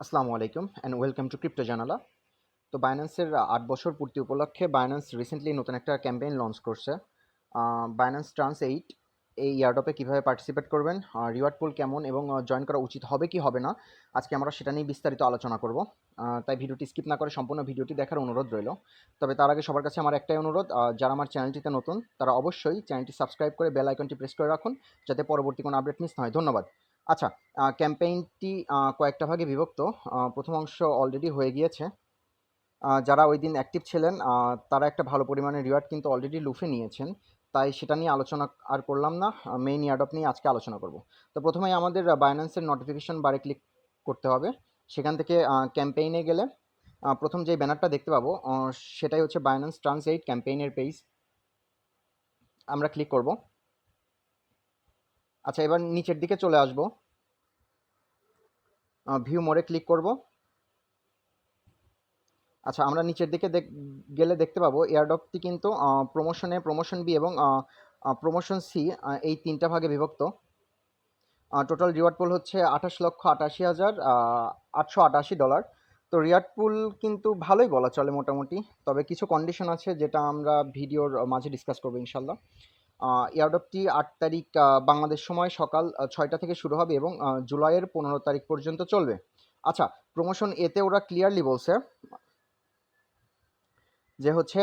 আসসালামু আলাইকুম and welcome to crypto জানালা। তো বাইন্যান্সের 8 বছর পূর্তি উপলক্ষে বাইন্যান্স রিসেন্টলি নতুন একটা ক্যাম্পেইন লঞ্চ করছে। বাইন্যান্স ট্রান্স 8 এই ইয়ারডপে কীভাবে পার্টিসিপেট করবেন, রিওয়ার্ড পুল কেমন এবং জয়েন করা উচিত হবে কি হবে না, আজকে আমরা সেটা নিয়ে বিস্তারিত আলোচনা করব। তাই ভিডিওটি স্কিপ না করে সম্পূর্ণ ভিডিওটি দেখার অনুরোধ রইল। তবে তার আগে সবার কাছে আমার একটাই অনুরোধ, যারা আমার চ্যানেলটিতে নতুন তারা অবশ্যই চ্যানেলটি সাবস্ক্রাইব করে বেল আইকনটি প্রেস করে রাখুন, যাতে পরবর্তী কোনো আপডেট মিস না হয়। ধন্যবাদ। আচ্ছা, ক্যাম্পেইনটি কয়েকটা ভাগে বিভক্ত। প্রথম অংশ অলরেডি হয়ে গিয়েছে। যারা ওই দিন অ্যাক্টিভ ছিলেন তারা একটা ভালো পরিমাণে রিওয়ার্ড কিন্তু অলরেডি লুফে নিয়েছেন। তাই সেটা নিয়ে আলোচনা আর করলাম না। মেইন ইয়ারডপ নিয়ে আজকে আলোচনা করব। তো প্রথমেই আমাদের বাইন্যান্সের নোটিফিকেশন বারে ক্লিক করতে হবে। সেখান থেকে ক্যাম্পেইনে গেলে প্রথম যেই ব্যানারটা দেখতে পাবো সেটাই হচ্ছে বাইন্যান্স ট্রান্স 8 ক্যাম্পেইনের পেজ। আমরা ক্লিক করব। আচ্ছা, এবার নিচের দিকে চলে আসব, ভিউ মোড়ে ক্লিক করব। আচ্ছা, আমরা নিচের দিকে গেলে দেখতে পাবো এয়ারড্রপটি কিন্তু প্রমোশন বি এবং প্রমোশন সি, এই তিনটা ভাগে বিভক্ত। টোটাল রিওয়ার্ড পুল হচ্ছে 28,88,888 ডলার। তো রিওয়ার্ড পুল কিন্তু ভালোই বলা চলে মোটামুটি, তবে কিছু কন্ডিশন আছে যেটা আমরা ভিডিওর মাঝে ডিসকাস করবো ইনশাল্লাহ। এয়ারড্রপটি 8 তারিখ বাংলাদেশ সময় সকাল 6টা থেকে শুরু হবে এবং জুলাইয়ের 15 তারিখ পর্যন্ত চলবে। আচ্ছা, প্রমোশন এতে ওরা ক্লিয়ারলি বলছে যে হচ্ছে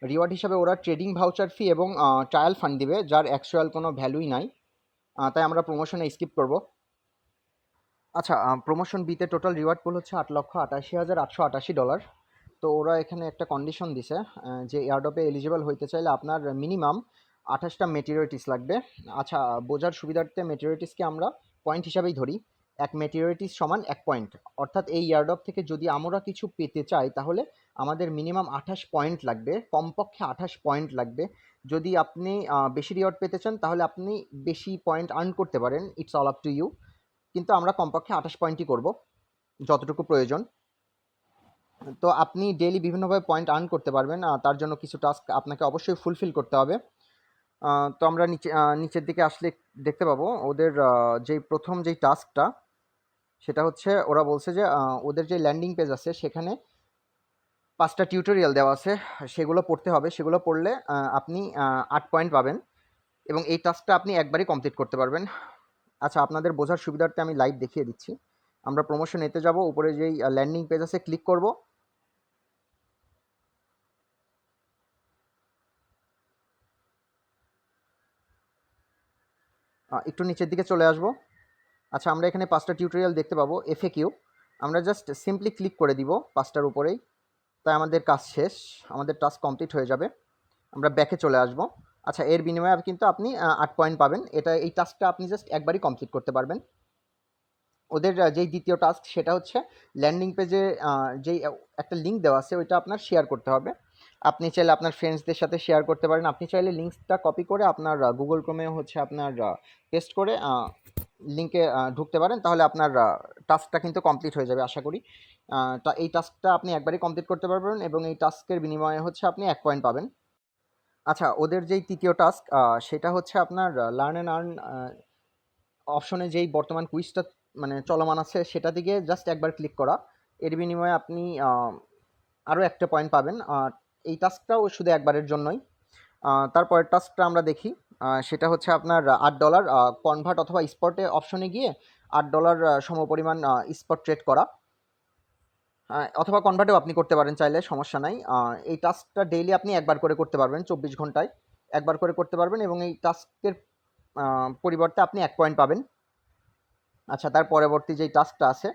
রিওয়ার্ড হিসাবে ওরা ট্রেডিং ভাউচার ফি এবং ট্রায়াল ফান্ড দিবে, যার অ্যাকচুয়াল কোনো ভ্যালুই নাই। তাই আমরা প্রমোশনে স্কিপ করব। আচ্ছা, প্রমোশন বিতে টোটাল রিওয়ার্ড পুল হচ্ছে 8,88,888 ডলার। তো ওরা এখানে একটা কন্ডিশন দিছে যে এয়ারডপে এলিজিবল হইতে চাইলে আপনার মিনিমাম 28টা মেটেরিয়লিটিস লাগবে। আচ্ছা, বোঝার সুবিধার্থে মেটেরিয়লিটিসকে আমরা পয়েন্ট হিসাবেই ধরি। এক মেটেরিয়লিটিস সমান 1 পয়েন্ট। অর্থাৎ এই এয়ারডপ থেকে যদি আমরা কিছু পেতে চাই তাহলে আমাদের মিনিমাম 28 পয়েন্ট লাগবে, কমপক্ষে 28 পয়েন্ট লাগবে। যদি আপনি বেশি রিওয়ার্ড পেতে চান তাহলে আপনি বেশি পয়েন্ট আর্ন করতে পারেন, it's all up to you. কিন্তু আমরা কমপক্ষে 28 পয়েন্টই করব, যতটুকু প্রয়োজন। তো আপনি ডেইলি বিভিন্নভাবে পয়েন্ট আর্ন করতে পারবেন, তার জন্য কিছু টাস্ক আপনাকে অবশ্যই ফুলফিল করতে হবে। তো আমরা নিচের দিকে আসলে দেখতে পাবো ওদের যেই প্রথম যেই টাস্কটা, সেটা হচ্ছে ওরা বলছে যে ওদের যে ল্যান্ডিং পেজ আছে সেখানে 5টা টিউটোরিয়াল দেওয়া আছে, সেগুলো পড়তে হবে। সেগুলো পড়লে আপনি 8 পয়েন্ট পাবেন এবং এই টাস্কটা আপনি একবারই কমপ্লিট করতে পারবেন। আচ্ছা, আপনাদের বোঝার সুবিধার্থে আমি লাইভ দেখিয়ে দিচ্ছি। আমরা প্রমোশন এতে যাব, উপরে যেই ল্যান্ডিং পেজ আছে ক্লিক করব। একটু নিচের দিকে চলে আসব। আচ্ছা, আমরা এখানে 5টা টিউটোরিয়াল দেখতে পাবো এফএকিউ। আমরা জাস্ট সিম্পলি ক্লিক করে দিব 5টার উপরেই। তাই আমাদের কাজ শেষ, আমাদের টাস্ক কমপ্লিট হয়ে যাবে। আমরা ব্যাকে চলে আসব। আচ্ছা, এর বিনিময়ে কিন্তু আপনি 8 পয়েন্ট পাবেন। এই টাস্কটা আপনি জাস্ট একবারই কমপ্লিট করতে পারবেন। ওদের যেই দ্বিতীয় টাস্ক সেটা হচ্ছে ল্যান্ডিং পেজে যেই একটা লিঙ্ক দেওয়া আছে ওইটা আপনার শেয়ার করতে হবে। আপনি চাইলে আপনার ফ্রেন্ডসদের সাথে শেয়ার করতে পারেন। আপনি চাইলে লিঙ্কটা কপি করে আপনার গুগল ক্রোমে হচ্ছে আপনার পেস্ট করে লিঙ্কে ঢুকতে পারেন, তাহলে আপনার টাস্কটা কিন্তু কমপ্লিট হয়ে যাবে আশা করি। তা এই টাস্কটা আপনি একবারই কমপ্লিট করতে পারবেন এবং এই টাস্কের বিনিময়ে হচ্ছে আপনি 1 পয়েন্ট পাবেন। আচ্ছা, ওদের যেই তৃতীয় টাস্ক সেটা হচ্ছে আপনার লার্ন অ্যান্ড আর্ন অপশনে যেই বর্তমান কুইজটা মানে চলমান আছে সেটা দিকে জাস্ট একবার ক্লিক করা। এর বিনিময়ে আপনি আরও একটা পয়েন্ট পাবেন। এই টাস্কটাও শুধু একবারের জন্যই। তারপরের টাস্কটা আমরা দেখি। সেটা হচ্ছে আপনার $8 কনভার্ট অথবা স্পটে অপশনে গিয়ে $8 সমপরিমাণ স্পট ট্রেড করা, অথবা কনভার্টেও আপনি করতে পারেন চাইলে, সমস্যা নাই। এই টাস্কটা ডেইলি আপনি একবার করে করতে পারবেন, 24 ঘন্টায় একবার করে করতে পারবেন এবং এই টাস্কের পরিবর্তে আপনি 1 পয়েন্ট পাবেন। আচ্ছা, তার পরবর্তী যেই টাস্কটা আছে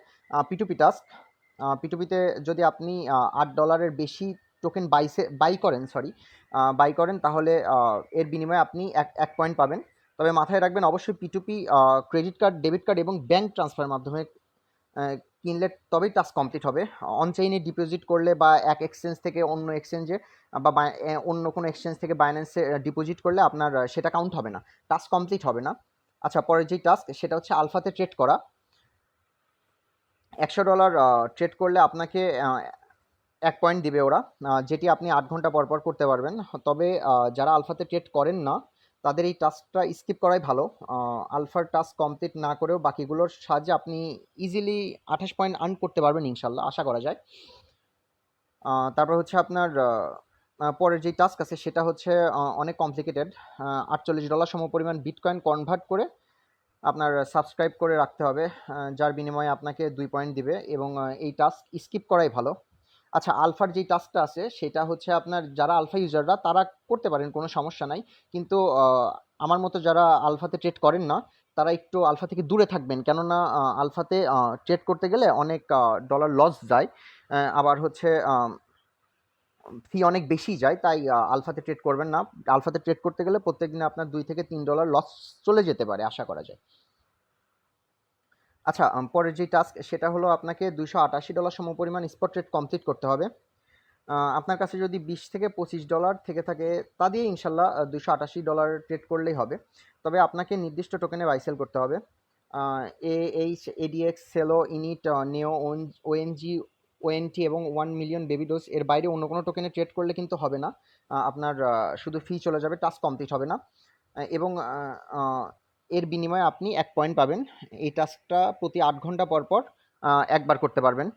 P2P টাস্ক। P2Pতে যদি আপনি $8 বেশি টোকেন বাই করেন তাহলে এর বিনিময়ে আপনি এক পয়েন্ট পাবেন। তবে মাথায় রাখবেন অবশ্যই P2P credit card, debit card এবং ব্যাঙ্ক ট্রান্সফারের মাধ্যমে কিনলে তবেই টাস্ক কমপ্লিট হবে। অনচেইনে ডিপোজিট করলে বা এক এক্সচেঞ্জ থেকে অন্য এক্সচেঞ্জে বা অন্য কোনো এক্সচেঞ্জ থেকে বাইন্যান্সে ডিপোজিট করলে আপনার সেটা কাউন্ট হবে না, টাস্ক কমপ্লিট হবে না। আচ্ছা, পরের যেই টাস্ক সেটা হচ্ছে আলফাতে ট্রেড করা। $100 ট্রেড করলে আপনাকে 1 পয়েন্ট দিবে ওরা, যেটি আপনি 8 ঘন্টা পর পর করতে পারবেন। তবে যারা আলফাতে ট্রেড করেন না তাদের এই টাস্কটা স্কিপ করাই ভালো। আলফার টাস্ক কমপ্লিট না করেও বাকিগুলোর সাহায্যে আপনি ইজিলি 28 পয়েন্ট আর্ন করতে পারবেন ইনশাল্লাহ, আশা করা যায়। তারপর হচ্ছে আপনার পরের যেই টাস্ক আছে সেটা হচ্ছে অনেক কমপ্লিকেটেড। $48 সমপরিমাণ বিটকয়েন কনভার্ট করে আপনার সাবস্ক্রাইব করে রাখতে হবে, যার বিনিময়ে আপনাকে 2 পয়েন্ট দিবে, এবং এই টাস্ক স্কিপ করাই ভালো। আচ্ছা, আলফার যেই টাস্কটা আছে সেটা হচ্ছে আপনার যারা আলফা ইউজাররা তারা করতে পারেন, কোনো সমস্যা নাই। কিন্তু আমার মতো যারা আলফাতে ট্রেড করেন না তারা একটু আলফা থেকে দূরে থাকবেন, কেননা আলফাতে ট্রেড করতে গেলে অনেক ডলার লস যায়, আবার হচ্ছে ফি অনেক বেশি যায়, তাই আলফাতে ট্রেড করবেন না। আলফাতে ট্রেড করতে গেলে প্রত্যেক দিনে আপনার $2 থেকে $3 লস চলে যেতে পারে, আশা করা যায়। আচ্ছা, পরের যে টাস্ক সেটা হলো আপনাকে $288 সমপরিমাণ স্পট ট্রেড কমপ্লিট করতে হবে। আপনার কাছে যদি $20 থেকে $25 থেকে থাকে তা দিয়ে ইনশাল্লাহ $288 ট্রেড করলেই হবে। তবে আপনাকে নির্দিষ্ট টোকেনে বাই সেল করতে হবে। AH, ADX, সেলো, ইনিট, নেও, ওএনজি, ওএনটি এবং 1 মিলিয়ন বেবি ডোজ এর বাইরে অন্য কোনো টোকেনে ট্রেড করলে কিন্তু হবে না। আপনার শুধু ফি চলে যাবে, টাস্ক কমপ্লিট হবে না। এবং এর বিনিময়ে আপনি 1 পয়েন্ট পাবেন। এই টাস্কটা প্রতি 8 ঘন্টা পর পর একবার করতে পারবেন।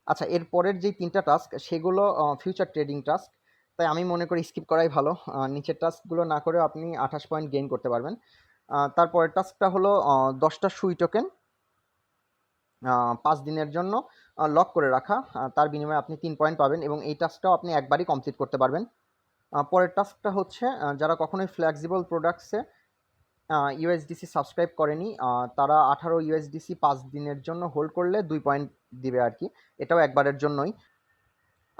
আচ্ছা, এর পরের যেই 3টা টাস্ক সেগুলো ফিউচার ট্রেডিং টাস্ক, তাই আমি মনে করি স্কিপ করাই ভালো। নিচের টাস্কগুলো না করেও আপনি 28 পয়েন্ট গেইন করতে পারবেন। তারপরের টাস্কটা হলো 10টা সুই টোকেন 5 দিনের জন্য লক করে রাখা, তার বিনিময়ে আপনি 3 পয়েন্ট পাবেন, এবং এই টাস্কটাও আপনি একবারই কমপ্লিট করতে পারবেন। পরের টাস্কটা হচ্ছে যারা কখনোই ফ্লেক্সিবল প্রোডাক্টসে ইউএসডিসি সাবস্ক্রাইব করেনি তারা 18 ইউএসডিসি 5 দিনের জন্য হোল্ড করলে 2 পয়েন্ট দিবে আর কি, এটাও একবারের জন্যই।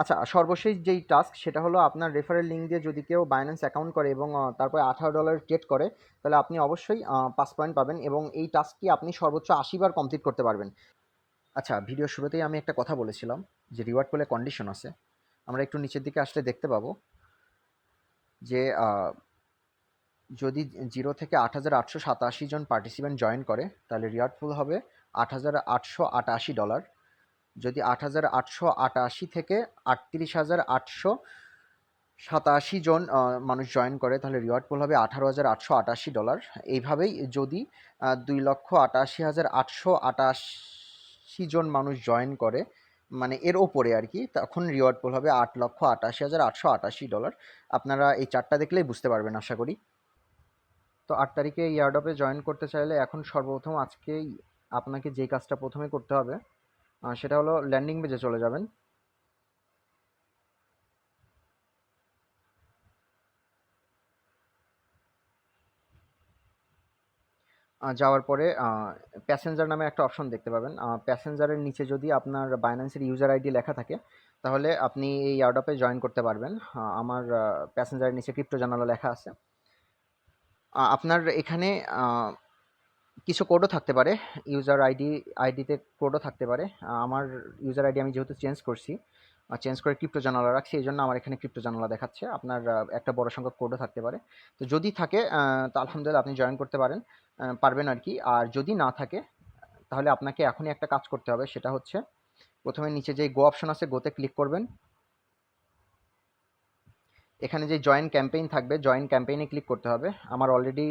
আচ্ছা, সর্বশেষ যেই টাস্ক সেটা হলো আপনার রেফারেল লিঙ্ক দিয়ে যদি কেউ বাইন্যান্স অ্যাকাউন্ট করে এবং তারপরে $18 ট্রেড করে, তাহলে আপনি অবশ্যই 5 পয়েন্ট পাবেন, এবং এই টাস্কটি আপনি সর্বোচ্চ 80 বার কমপ্লিট করতে পারবেন। আচ্ছা, ভিডিওর শুরুতেই আমি একটা কথা বলেছিলাম যে রিওয়ার্ড পুলে কন্ডিশন আছে। আমরা একটু নিচের দিকে আসলে দেখতে পাবো যে যদি 0 থেকে 8,887 জন পার্টিসিপেন্ট জয়েন করে তাহলে রিওয়ার্ড পুল হবে $8,888। যদি 8,888 থেকে 38,887 জন মানুষ জয়েন করে তাহলে রিওয়ার্ড পুল হবে $18,888। এইভাবেই যদি 2,88,888 জন মানুষ জয়েন করে, মানে এর ওপরে আর কি, তখন রিওয়ার্ড পুল হবে $8,88,888। আপনারা এই চারটা দেখলেই বুঝতে পারবেন আশা করি। তো 8 তারিখে ইয়ারডপে জয়েন করতে চাইলে এখন সর্বপ্রথম আজকেই আপনাকে যেই কাজটা প্রথমে করতে হবে সেটা হলো ল্যান্ডিং পেজে চলে যাবেন। যাওয়ার পরে প্যাসেঞ্জার নামে একটা অপশন দেখতে পাবেন। প্যাসেঞ্জারের নিচে যদি আপনার বাইন্যান্সের ইউজার আইডি লেখা থাকে তাহলে আপনি এই ইয়ারডপে জয়েন করতে পারবেন। আমার প্যাসেঞ্জারের নিচে ক্রিপ্টো জানালা লেখা আছে। আপনার এখানে কিছু কোডও থাকতে পারে, ইউজার আইডিতে কোডও থাকতে পারে। আমার ইউজার আইডি আমি যেহেতু চেঞ্জ করছি, চেঞ্জ করে ক্রিপ্টো জানালা রাখছি, এই জন্য আমার এখানে ক্রিপ্টো জানালা দেখাচ্ছে। আপনার একটা বড় সংখ্যক কোডও থাকতে পারে। তো যদি থাকে তো আলহামদুলিল্লাহ আপনি জয়েন করতে পারবেন আর কি। আর যদি না থাকে তাহলে আপনাকে এখনই একটা কাজ করতে হবে, সেটা হচ্ছে প্রথমে নিচে যে গো অপশন আছে গোতে ক্লিক করবেন। এখানে যে জয়েন ক্যাম্পেইন থাকবে জয়েন ক্যাম্পেইনে ক্লিক করতে হবে। আমার অলরেডি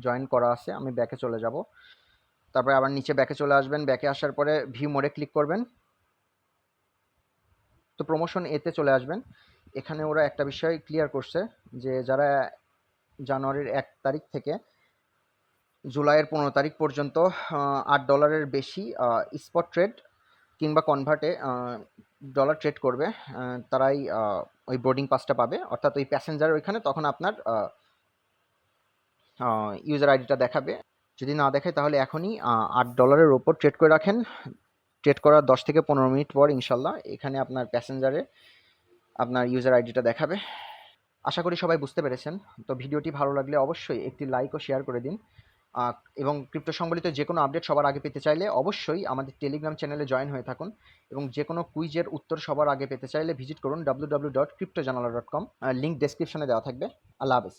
জয়েন করা আছে, আমি ব্যাকে চলে যাব। তারপরে আবার নিচে ব্যাকে চলে আসবেন, ব্যাকে আসার পরে ভিউ মোডে ক্লিক করবেন। তো প্রমোশন এতে চলে আসবেন। এখানে ওরা একটা বিষয় ক্লিয়ার করছে যে যারা জানুয়ারির 1 তারিখ থেকে জুলাইয়ের 15 তারিখ পর্যন্ত $8 বেশি স্পট ট্রেড কিংবা কনভার্টে ডলার ট্রেড করবে, তারাই ওই বোর্ডিং পাসটা পাবে, অর্থাৎ ওই প্যাসেঞ্জার ওইখানে তখন আপনার ইউজার আইডিটা দেখাবে। যদি না দেখায় তাহলে এখনই $8 ওপর ট্রেড করে রাখেন। ট্রেড করার 10 থেকে 15 মিনিট পর ইনশাল্লাহ এখানে আপনার প্যাসেঞ্জারে আপনার ইউজার আইডিটা দেখাবে। আশা করি সবাই বুঝতে পেরেছেন। তো ভিডিওটি ভালো লাগলে অবশ্যই একটি লাইক ও শেয়ার করে দিন, এবং ক্রিপ্টো সংবলিত যে কোনো আপডেট সবার আগে পেতে চাইলে অবশ্যই আমাদের টেলিগ্রাম চ্যানেলে জয়েন হয়ে থাকুন, এবং যে কোনো কুইজের উত্তর সবার আগে পেতে চাইলে ভিজিট করুন www.cryptojanala.com। লিঙ্ক ডেসক্রিপশনে দেওয়া থাকবে। আল্লাহ হাফেজ।